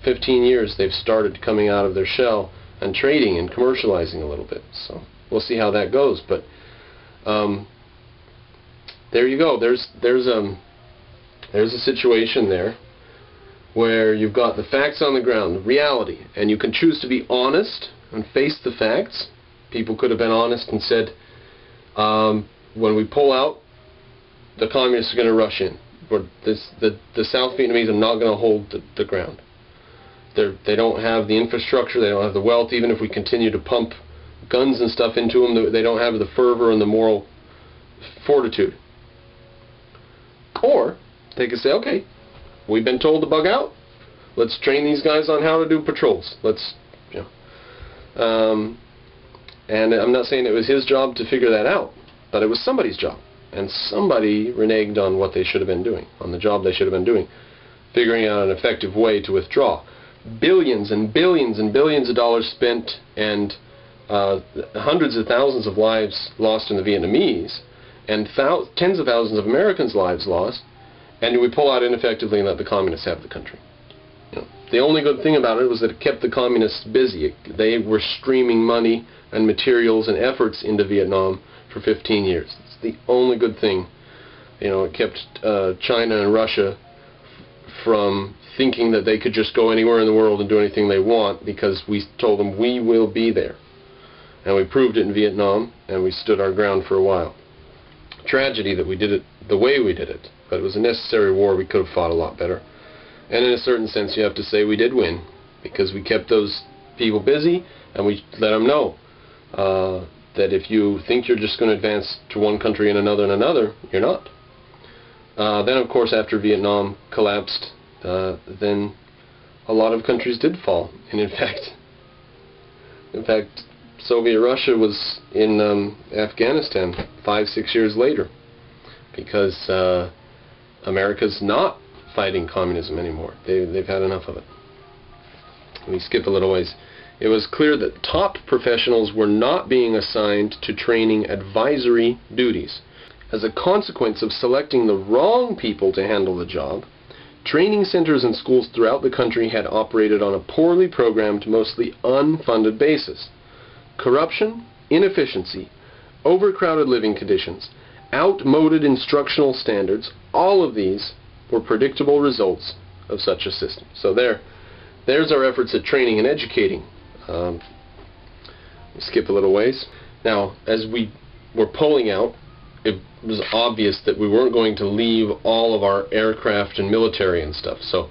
15 years they've started coming out of their shell and trading and commercializing a little bit. So we'll see how that goes. But there you go. There's a situation there where you've got the facts on the ground, reality, and you can choose to be honest and face the facts. People could have been honest and said, when we pull out, the communists are going to rush in. The South Vietnamese are not going to hold the ground. They don't have the infrastructure, they don't have the wealth. Even if we continue to pump guns and stuff into them, they don't have the fervor and the moral fortitude. Or they could say, okay, we've been told to bug out. Let's train these guys on how to do patrols. Let's, and I'm not saying it was his job to figure that out, but it was somebody's job. And somebody reneged on what they should have been doing, on the job they should have been doing, figuring out an effective way to withdraw. Billions and billions and billions of dollars spent, and hundreds of thousands of lives lost in the Vietnamese, and tens of thousands of Americans' lives lost, and we pull out ineffectively and let the communists have the country. The only good thing about it was that it kept the communists busy. They were streaming money and materials and efforts into Vietnam for 15 years. It's the only good thing. It kept China and Russia from thinking that they could just go anywhere in the world and do anything they want, because we told them we will be there. And we proved it in Vietnam, and we stood our ground for a while. Tragedy that we did it the way we did it, but it was a necessary war. We could have fought a lot better. And in a certain sense, you have to say we did win, because we kept those people busy, and we let them know that if you think you're just going to advance to one country and another, you're not. Then, of course, after Vietnam collapsed, then a lot of countries did fall. And in fact, Soviet Russia was in Afghanistan 5-6 years later, because America's not fighting communism anymore. They've had enough of it. Let me skip a little ways. It was clear that top professionals were not being assigned to training advisory duties. As a consequence of selecting the wrong people to handle the job, training centers and schools throughout the country had operated on a poorly programmed, mostly unfunded basis. Corruption, inefficiency, overcrowded living conditions, outmoded instructional standards, all of these were predictable results of such a system. So there's our efforts at training and educating. Skip a little ways. Now, as we were pulling out, it was obvious that we weren't going to leave all of our aircraft and military and stuff. So,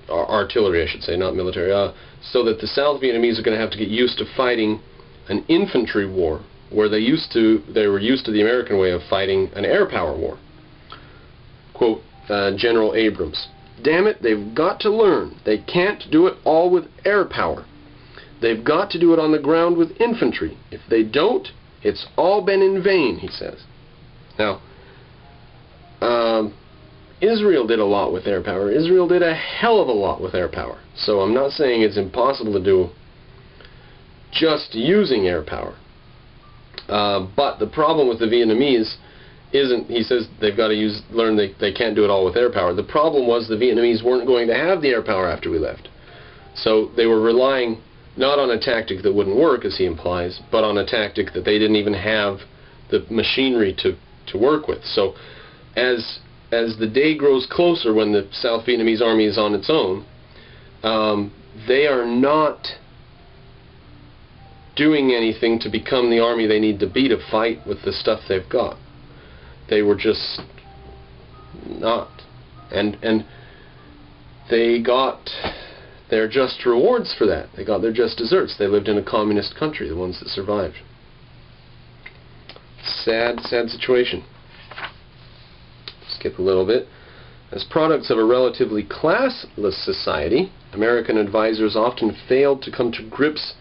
artillery, I should say, not military. So that the South Vietnamese are going to have to get used to fighting an infantry war, where they were used to the American way of fighting an air power war. Quote, General Abrams, "Damn it, they've got to learn. They can't do it all with air power. They've got to do it on the ground with infantry. If they don't, it's all been in vain," he says. Now, Israel did a lot with air power. Israel did a hell of a lot with air power. So I'm not saying it's impossible to do just using air power. But the problem with the Vietnamese isn't, he says they've got to learn they can't do it all with air power. The problem was the Vietnamese weren't going to have the air power after we left. So they were relying not on a tactic that wouldn't work, as he implies, but on a tactic that they didn't even have the machinery to work with. So as the day grows closer, when the South Vietnamese army is on its own, they are not doing anything to become the army they need to be to fight with the stuff they've got. They were just not. And they got their just rewards for that. They got their just desserts. They lived in a communist country, the ones that survived. Sad, sad situation. Skip a little bit. As products of a relatively classless society, American advisors often failed to come to grips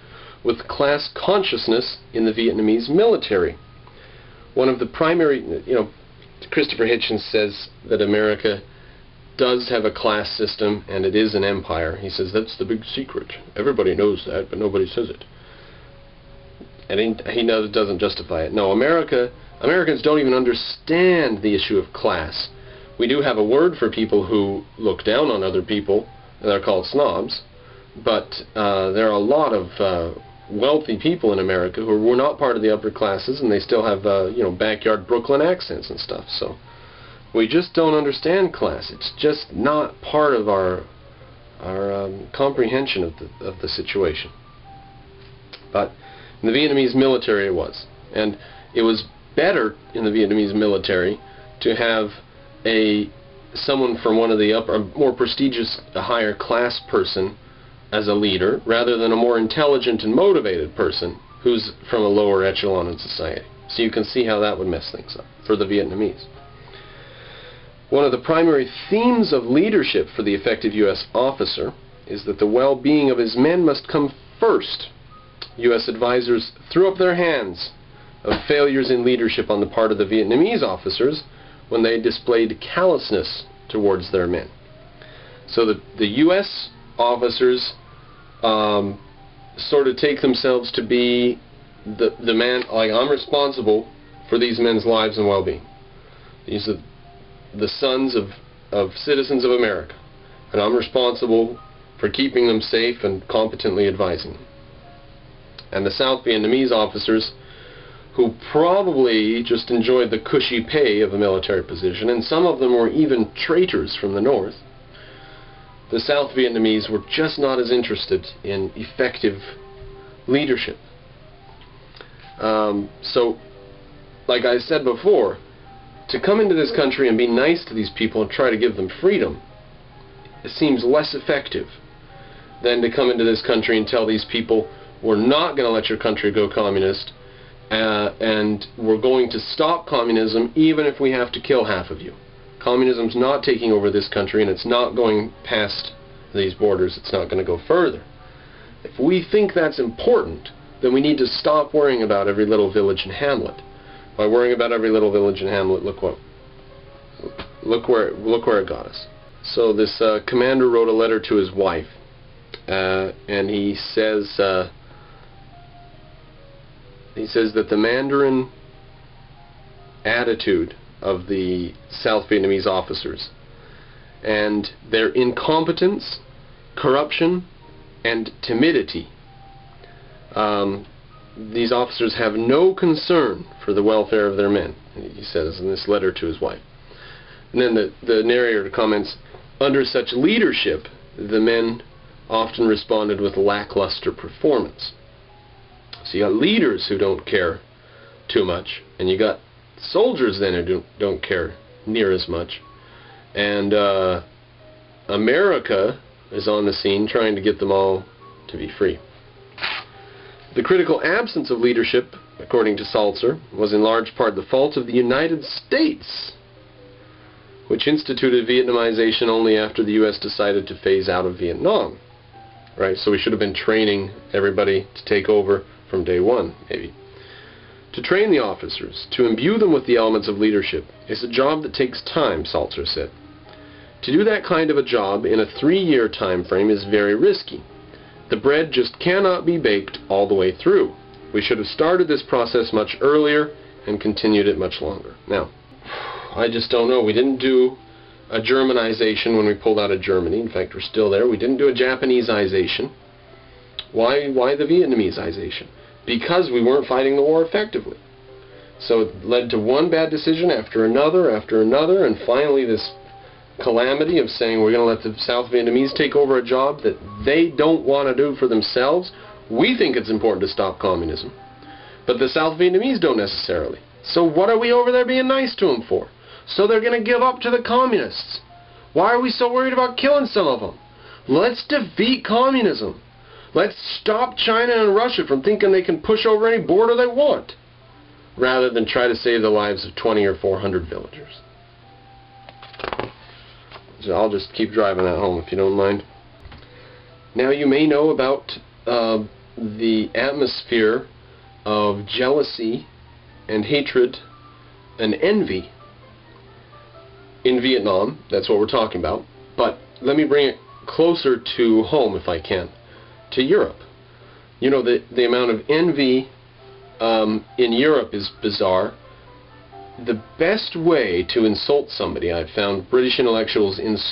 with class consciousness in the Vietnamese military. One of the primary, Christopher Hitchens says that America does have a class system and it is an empire. He says that's the big secret. Everybody knows that, but nobody says it. And he knows it doesn't justify it. No, Americans don't even understand the issue of class. We do have a word for people who look down on other people, They're called snobs, but there are a lot of wealthy people in America who were not part of the upper classes, and they still have backyard Brooklyn accents and stuff. So we just don't understand class. It's just not part of our comprehension of the situation. But in the Vietnamese military it was, and it was better in the Vietnamese military to have someone from one of the upper, more prestigious, higher class person as a leader, rather than a more intelligent and motivated person who's from a lower echelon in society. So you can see how that would mess things up for the Vietnamese. One of the primary themes of leadership for the effective U.S. officer is that the well-being of his men must come first. U.S. advisors threw up their hands of failures in leadership on the part of the Vietnamese officers when they displayed callousness towards their men. So the U.S. officers sort of take themselves to be the man, like, I'm responsible for these men's lives and well-being. These are the sons of citizens of America, and I'm responsible for keeping them safe and competently advising them. And the South Vietnamese officers, who probably just enjoyed the cushy pay of a military position, and some of them were even traitors from the North, the South Vietnamese were just not as interested in effective leadership. So, like I said before, to come into this country and be nice to these people and try to give them freedom, it seems less effective than to come into this country and tell these people, we're not going to let your country go communist, and we're going to stop communism even if we have to kill half of you. Communism's not taking over this country, and it's not going past these borders. It's not going to go further. If we think that's important, then we need to stop worrying about every little village and hamlet. By worrying about every little village and hamlet, look where it got us. So this commander wrote a letter to his wife, and he says that the Mandarin attitude of the South Vietnamese officers and their incompetence, corruption, and timidity, these officers have no concern for the welfare of their men, he says in this letter to his wife. And then the narrator comments, under such leadership, the men often responded with lackluster performance. So you got leaders who don't care too much, and you got soldiers then who don't care near as much. And America is on the scene trying to get them all to be free. The critical absence of leadership, according to Salzer, was in large part the fault of the United States, which instituted Vietnamization only after the U.S. decided to phase out of Vietnam. Right? So we should have been training everybody to take over from day one, maybe. To train the officers, to imbue them with the elements of leadership, is a job that takes time, Salzer said. To do that kind of a job in a 3-year time frame is very risky. The bread just cannot be baked all the way through. We should have started this process much earlier and continued it much longer. Now, I just don't know. We didn't do a Germanization when we pulled out of Germany. In fact, we're still there. We didn't do a Japanesization. Why the Vietnamesization? Because we weren't fighting the war effectively. So it led to one bad decision after another, and finally this calamity of saying we're going to let the South Vietnamese take over a job that they don't want to do for themselves. We think it's important to stop communism, but the South Vietnamese don't necessarily. So what are we over there being nice to them for? So they're going to give up to the communists. Why are we so worried about killing some of them? Let's defeat communism. Let's stop China and Russia from thinking they can push over any border they want, rather than try to save the lives of 20 or 400 villagers. So I'll just keep driving that home if you don't mind. Now you may know about the atmosphere of jealousy and hatred and envy in Vietnam. That's what we're talking about. But let me bring it closer to home, if I can, to Europe. You know, the amount of envy in Europe is bizarre. The best way to insult somebody, I've found British intellectuals insult